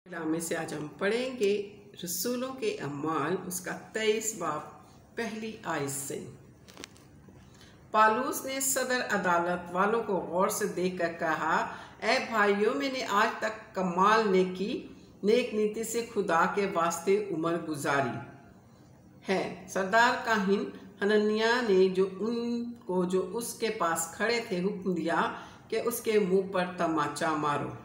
में से आज हम पढ़ेंगे रसूलों के अमाल उसका 23 बाब पहली आयत से। पालूस ने सदर अदालत वालों को गौर से देखकर कहा, ऐ भाइयों, मैंने आज तक कमाल नेक नीति से खुदा के वास्ते उम्र गुजारी है। सरदार काहिन हनन्याह ने जो उसके पास खड़े थे हुक्म दिया कि उसके मुंह पर तमाचा मारो।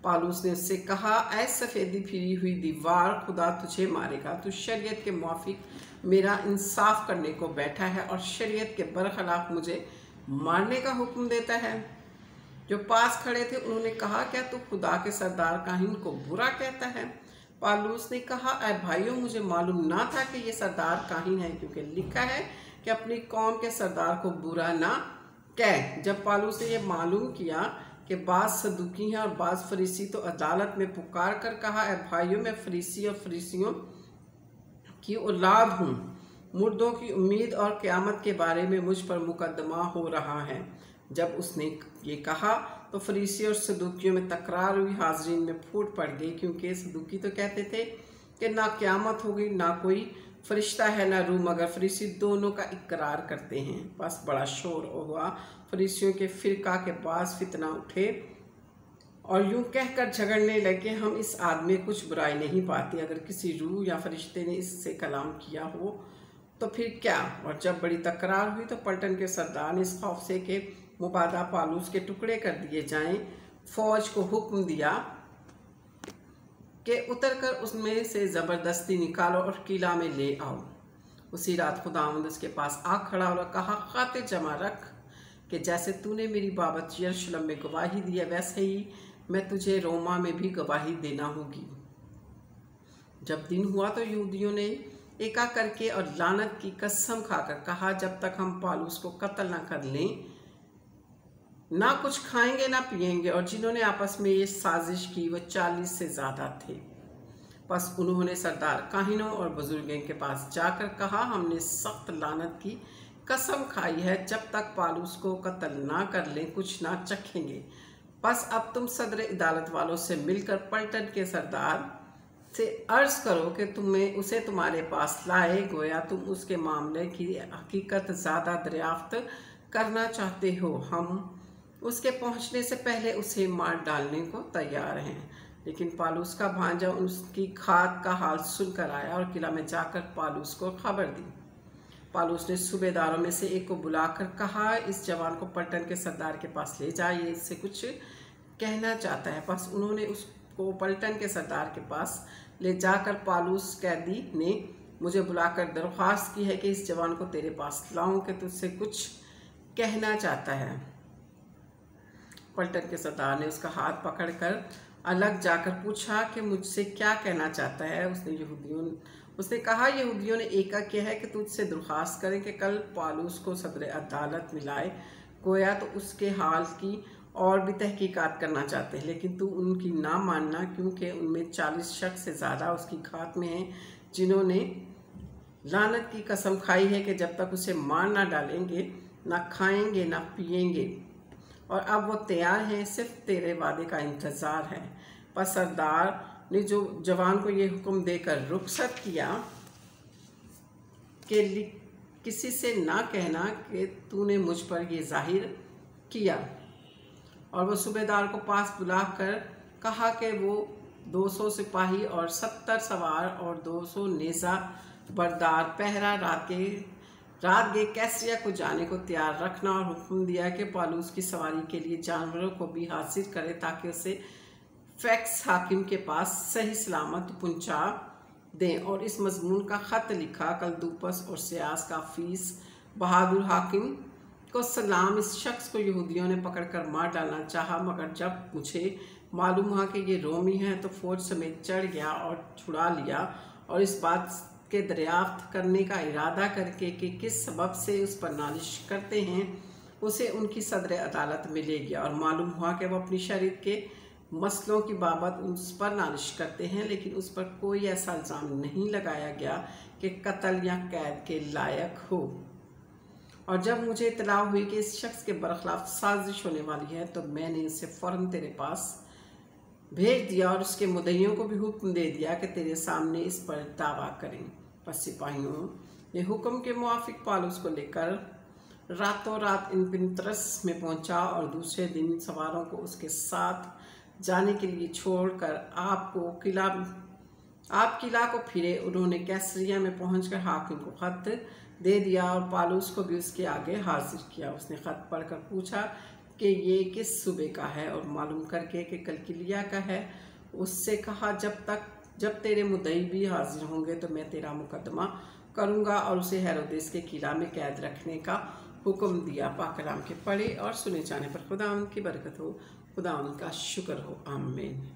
पालूस ने उससे कहा, ऐ सफ़ेदी फिरी हुई दीवार, खुदा तुझे मारेगा। तू शरीयत के मुआफिक मेरा इंसाफ करने को बैठा है और शरीयत के बरखिलाफ मुझे मारने का हुक्म देता है। जो पास खड़े थे उन्होंने कहा, क्या तू खुदा के सरदार काहिन को बुरा कहता है? पालूस ने कहा, ऐ भाइयों, मुझे मालूम ना था कि ये सरदार काहिन है, क्योंकि लिखा है कि अपनी कौम के सरदार को बुरा ना कह। जब पालूस ने यह मालूम किया कि बाज़ सदूकी हैं और बाज़ फरीसी, तो अदालत में पुकार कर कहा, ऐ भाइयों, मैं फरीसी और फरीसियों की औलाद हूँ। मुर्दों की उम्मीद और क़यामत के बारे में मुझ पर मुकदमा हो रहा है। जब उसने ये कहा तो फरीसी और सदूकियों में तकरार हुई। हाज़रीन में फूट पड़ गई, क्योंकि सदूकी तो कहते थे कि ना क़यामत होगी, ना कोई फरिश्ता है, ना रूह, मगर फरीसी दोनों का इकरार करते हैं। बस बड़ा शोर हुआ। फरीसियों के फ़िरका के पास फितना उठे और यूं कहकर झगड़ने लगे, हम इस आदमी में कुछ बुराई नहीं पाते। अगर किसी रूह या फरिश्ते ने इससे कलाम किया हो तो फिर क्या? और जब बड़ी तकरार हुई तो पलटन के सरदार ने इस खौफ से कि मुबादा पालूस के टुकड़े कर दिए जाएं, फौज को हुक्म दिया कि उतरकर उसमें से ज़बरदस्ती निकालो और किला में ले आओ। उसी रात खुदावंद उसके पास आ खड़ा और कहा, खातिर जमा रख कि जैसे तूने मेरी बाबत यरूशलेम में गवाही दी है, वैसे ही मैं तुझे रोमा में भी गवाही देना होगी। जब दिन हुआ तो यहूदियों ने एका करके और लानत की कसम खाकर कहा, जब तक हम पालूस को कत्ल ना कर लें, ना कुछ खाएंगे ना पिएंगे। और जिन्होंने आपस में ये साजिश की वो 40 से ज़्यादा थे। बस उन्होंने सरदार काहिनों और बुजुर्गों के पास जाकर कहा, हमने सख्त लानत की कसम खाई है, जब तक पालूस को कत्ल ना कर लें कुछ ना चखेंगे। बस अब तुम सदर अदालत वालों से मिलकर पलटन के सरदार से अर्ज करो कि उसे तुम्हारे पास लाए, गोया तुम उसके मामले की हकीकत ज़्यादा दरियाफ्त करना चाहते हो। हम उसके पहुंचने से पहले उसे मार डालने को तैयार हैं। लेकिन पालूस का भांजा उसकी खाक का हाल सुनकर आया और किला में जाकर पालूस को खबर दी। पालूस ने सूबेदारों में से एक को बुलाकर कहा, इस जवान को पलटन के सरदार के पास ले जाइए, इससे कुछ कहना चाहता है। बस उन्होंने उसको पलटन के सरदार के पास ले जाकर पालूस कैदी ने मुझे बुलाकर दरख्वास्त की है कि इस जवान को तेरे पास लाऊं कि तुझसे कुछ कहना चाहता है। पलटन के सरदार ने उसका हाथ पकड़कर अलग जाकर पूछा कि मुझसे क्या कहना चाहता है। उसने कहा, यहूदियों ने एका किया है कि तुझसे दरख्वास्त करें कि कल पालूस को सदर अदालत में लाए, गोया तो उसके हाल की और भी तहकीकात करना चाहते हैं। लेकिन तू उनकी ना मानना, क्योंकि उनमें 40 शख्स से ज़्यादा उसकी घात में हैं, जिन्होंने लानत की कसम खाई है कि जब तक उसे मार ना डालेंगे ना खाएंगे ना पिएंगे। और अब वो तैयार हैं, सिर्फ तेरे वादे का इंतज़ार है। पर सरदार ने जो जवान को ये हुक्म देकर रुखसत किया कि किसी से ना कहना कि तूने मुझ पर ये जाहिर किया। और वो सूबेदार को पास बुलाकर कहा कि वो 200 सिपाही और 70 सवार और 200 नेज़ा बरदार पहरा रात गे कैसरिया को जाने को तैयार रखना। और हुक्म दिया कि पालूस की सवारी के लिए जानवरों को भी हासिल करे, ताकि उसे फैक्स हाकिम के पास सही सलामत पहुंचा दें। और इस मजमून का ख़त लिखा, कलदूपस और सियास का फीस बहादुर हाकिम को सलाम। इस शख्स को यहूदियों ने पकड़कर मार डालना चाहा, मगर जब मुझे मालूम हुआ कि ये रोमी हैं तो फौज समेत चढ़ गया और छुड़ा लिया। और इस बात के दरियाफ्त करने का इरादा करके कि किस सबब से उस पर नालिश करते हैं, उसे उनकी सदर अदालत में ले गया। और मालूम हुआ कि वह अपनी शरीयत के मसलों की बाबत उस पर नालिश करते हैं, लेकिन उस पर कोई ऐसा इल्ज़ाम नहीं लगाया गया कि कत्ल या कैद के लायक हो। और जब मुझे इत्तला हुई कि इस शख्स के बरखिलाफ साजिश होने वाली है, तो मैंने उसे फ़ौरन तेरे पास भेज दिया और उसके मुद्दइयों को भी हुक्म दे दिया कि तेरे सामने इस पर दावा करें। पर सिपाहियों ने हुक्म के मुआफिक पालूस को लेकर रातों रात इनपिंतरस में पहुंचा और दूसरे दिन सवारों को उसके साथ जाने के लिए छोड़कर आप किला को फिरे। उन्होंने कैसरिया में पहुंचकर हाकिम को खत दे दिया और पालूस को भी उसके आगे हाजिर किया। उसने खत पढ़कर पूछा कि ये किस सूबे का है और मालूम करके कि कलकिलिया का है उससे कहा जब तेरे मुद्दई भी हाजिर होंगे तो मैं तेरा मुकदमा करूंगा और उसे हेरोदेस के किला में कैद रखने का हुक्म दिया। पाक कलाम के पढ़े और सुने जाने पर खुदा उनकी बरकत हो, खुदा उनका शुक्र हो। आमीन।